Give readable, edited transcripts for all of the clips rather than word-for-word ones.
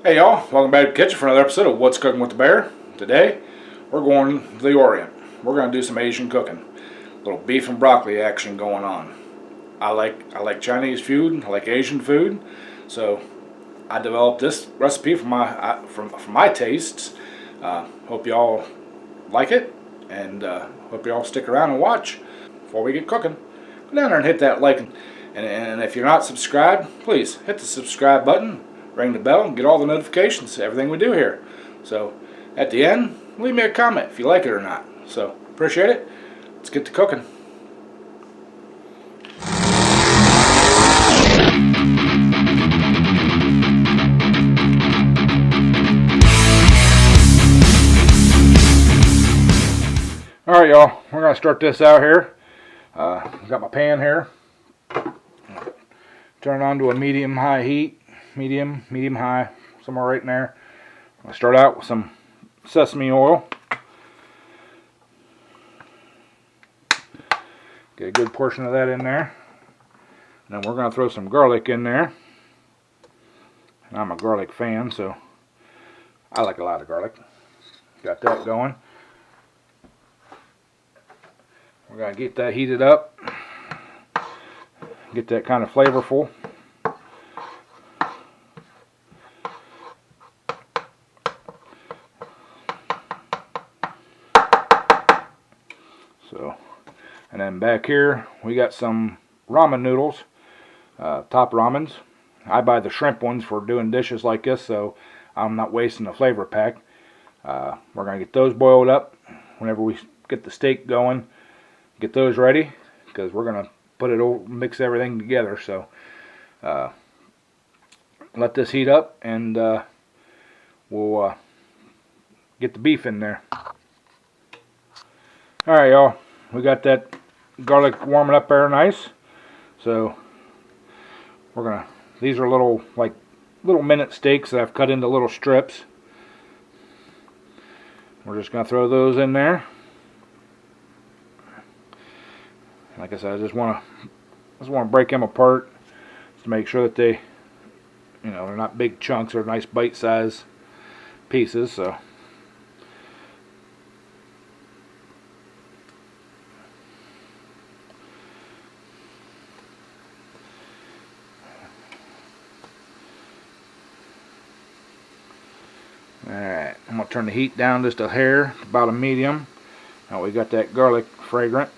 Hey y'all, welcome back to the kitchen for another episode of What's Cooking with the Bear. Today, we're going to the Orient. We're going to do some Asian cooking. A little beef and broccoli action going on. I like Chinese food, I like Asian food, so I developed this recipe for my tastes. Hope y'all like it, and hope y'all stick around and watch before we get cooking. Go down there and hit that like, and if you're not subscribed, please hit the subscribe button, ring the bell, and get all the notifications, everything we do here. So at the end, leave me a comment if you like it or not. So appreciate it. Let's get to cooking. Alright y'all, we're going to start this out here. Got my pan here. Turn it on to a medium-high heat. Medium-high, somewhere right in there. I'll start out with some sesame oil. Get a good portion of that in there. And then we're going to throw some garlic in there. And I'm a garlic fan, so I like a lot of garlic. Got that going. We're going to get that heated up. Get that kind of flavorful. So, and then back here we got some ramen noodles, top ramens. I buy the shrimp ones for doing dishes like this, so I'm not wasting the flavor pack. We're going to get those boiled up whenever we get the steak going. Get those ready, because we're going to put it all, mix everything together. So let this heat up, and we'll get the beef in there. Alright y'all, we got that garlic warming up there nice. So we're gonna, these are little minute steaks that I've cut into little strips. We're just gonna throw those in there. Like I said, I just want to break them apart to make sure that they, they're not big chunks, they're nice bite-sized pieces. So alright, I'm going to turn the heat down just a hair, about a medium. Now we got that garlic fragrant.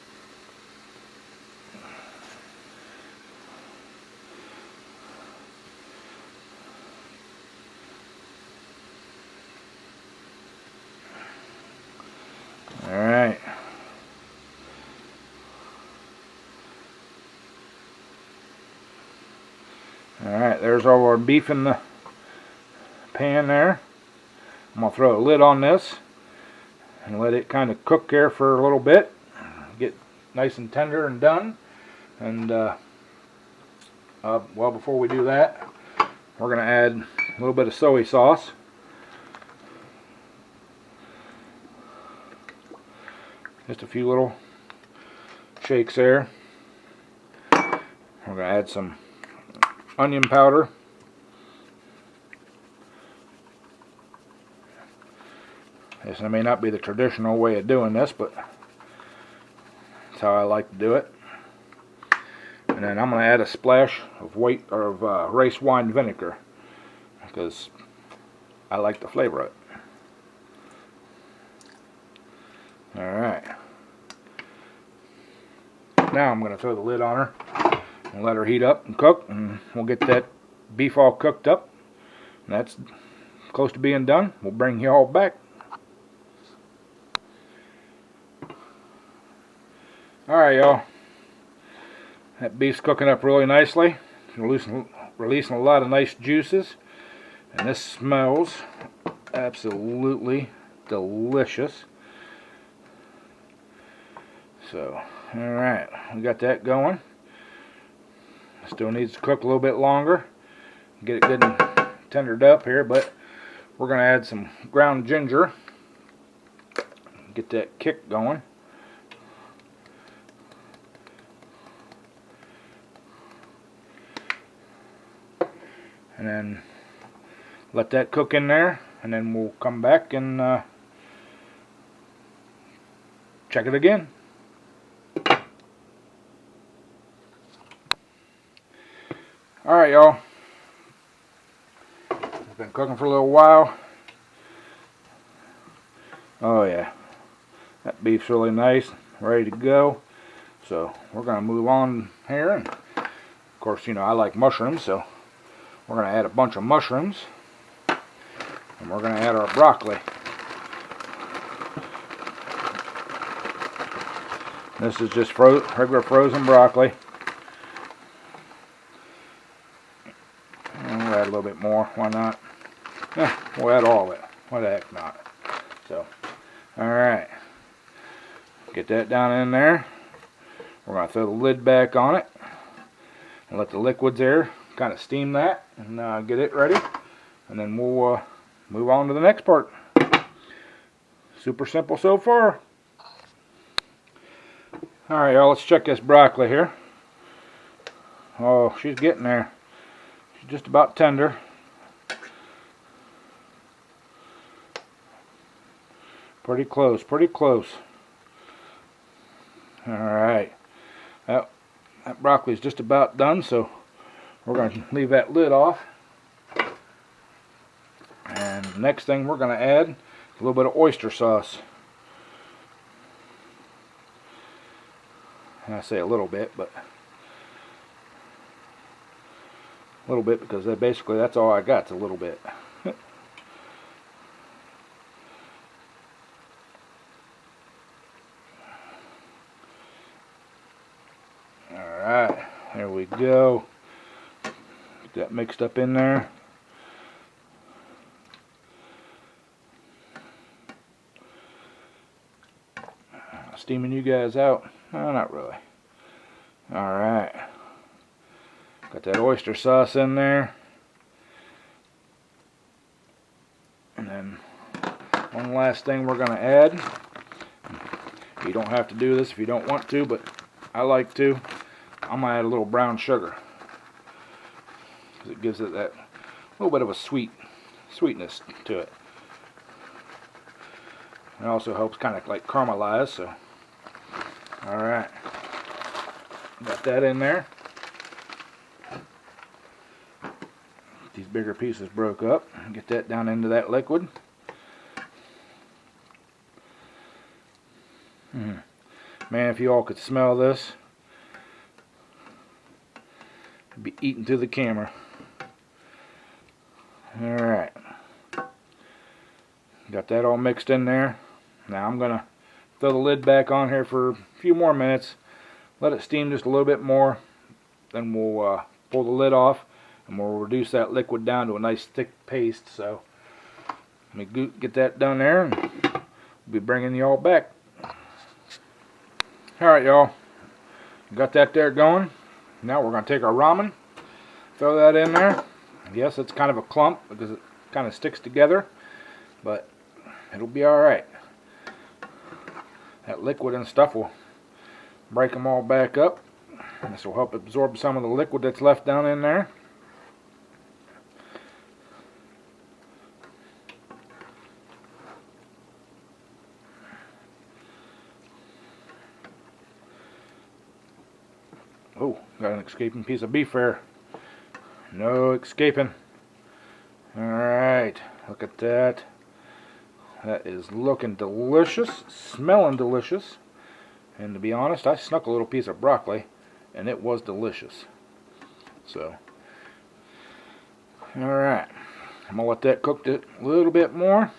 Alright. Alright, there's all our beef in the pan there. I'm going to throw a lid on this and let it kind of cook there for a little bit. Get nice and tender and done. And, well, before we do that, we're going to add a little bit of soy sauce. Just a few little shakes there. We're going to add some onion powder. This may not be the traditional way of doing this, but that's how I like to do it. And then I'm going to add a splash of rice wine vinegar, because I like the flavor of it. Alright. Now I'm going to throw the lid on her and let her heat up and cook, and we'll get that beef all cooked up. And that's close to being done. We'll bring you all back. Alright y'all, that beef's cooking up really nicely, releasing a lot of nice juices, and this smells absolutely delicious. So, alright, we got that going. Still needs to cook a little bit longer, get it good and tendered up here, but we're going to add some ground ginger, get that kick going. And then let that cook in there, and then we'll come back and check it again. Alright, y'all. It's been cooking for a little while. Oh yeah, that beef's really nice, ready to go. So we're going to move on here, and of course, you know, I like mushrooms, so we're going to add a bunch of mushrooms, and we're going to add our broccoli. This is just regular frozen broccoli. And we'll add a little bit more, why not? We'll add all of it, why the heck not? So, alright, get that down in there. We're going to throw the lid back on it and let the liquids there kind of steam that and get it ready. And then we'll move on to the next part. Super simple so far. Alright, y'all, let's check this broccoli here. Oh, she's getting there. She's just about tender. Pretty close, pretty close. Alright. That broccoli is just about done, so we're going to leave that lid off. And the next thing we're going to add a little bit of oyster sauce. And I say a little bit, but a little bit because basically that's all I got, is a little bit. Alright, there we go. Get that mixed up in there. Steaming you guys out? No, not really. Alright. Got that oyster sauce in there. And then one last thing we're going to add. You don't have to do this if you don't want to, but I like to. I'm going to add a little brown sugar, because it gives it that little bit of a sweetness to it. It also helps kind of like caramelize. So, alright, got that in there. These bigger pieces broke up. Get that down into that liquid. Man, if you all could smell this, you'd be eating through the camera. Alright. Got that all mixed in there. Now I'm going to throw the lid back on here for a few more minutes. Let it steam just a little bit more. Then we'll pull the lid off, and we'll reduce that liquid down to a nice thick paste. So let me get that done there, and we'll be bringing y'all back. Alright, y'all, got that there going. Now we're going to take our ramen, throw that in there. Yes, it's kind of a clump because it kind of sticks together, but it'll be alright. That liquid and stuff will break them all back up. This will help absorb some of the liquid that's left down in there. Oh, got an escaping piece of beef there. No escaping. Alright, look at that. That is looking delicious, smelling delicious. And to be honest, I snuck a little piece of broccoli, and it was delicious. So, alright. I'm going to let that cook a little bit more.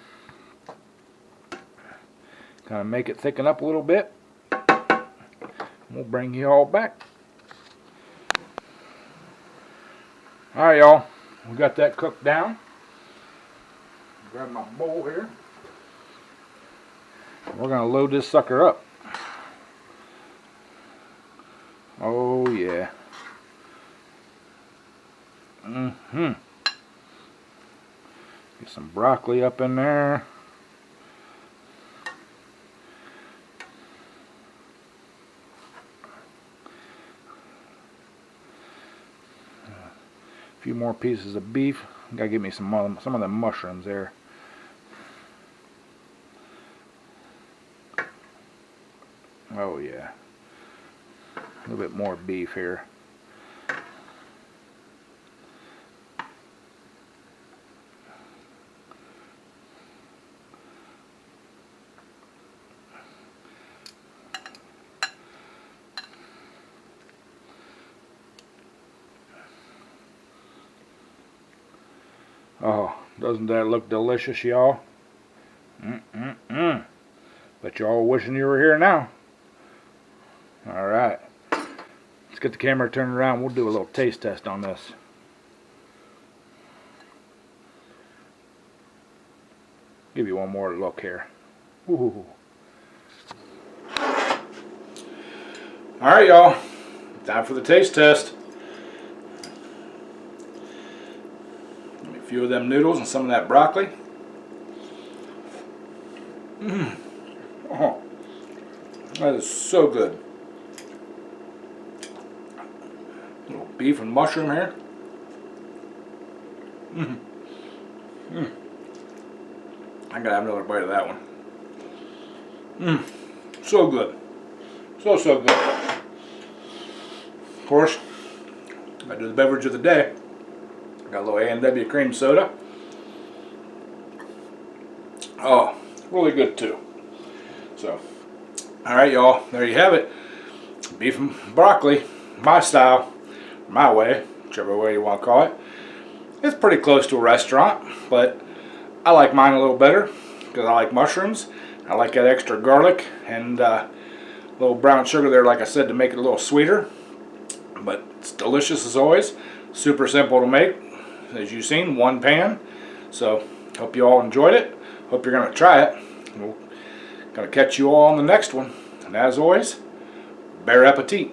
Kind of make it thicken up a little bit. We'll bring you all back. Alright, y'all, we got that cooked down. Grab my bowl here. We're going to load this sucker up. Oh yeah. Get some broccoli up in there. A few more pieces of beef. Gotta give me some of the mushrooms there. Oh yeah. A little bit more beef here. Oh, doesn't that look delicious, y'all? Bet y'all wishing you were here now. Alright. Let's get the camera turned around. We'll do a little taste test on this. Give you one more look here. Ooh. Alright, y'all. Time for the taste test. Give me a few of them noodles and some of that broccoli. Oh, that is so good. A little beef and mushroom here. I gotta have another bite of that one. So good. So good. Of course, I do the beverage of the day. Got a little A&W cream soda. Oh, really good too. So, alright y'all, there you have it. Beef and broccoli, my style, my way, whichever way you want to call it. It's pretty close to a restaurant, but I like mine a little better because I like mushrooms. I like that extra garlic and a little brown sugar there, like I said, to make it a little sweeter. But it's delicious as always. Super simple to make, as you've seen, one pan. So, hope you all enjoyed it. Hope you're going to try it. We're going to catch you all on the next one. And as always, bon appetit.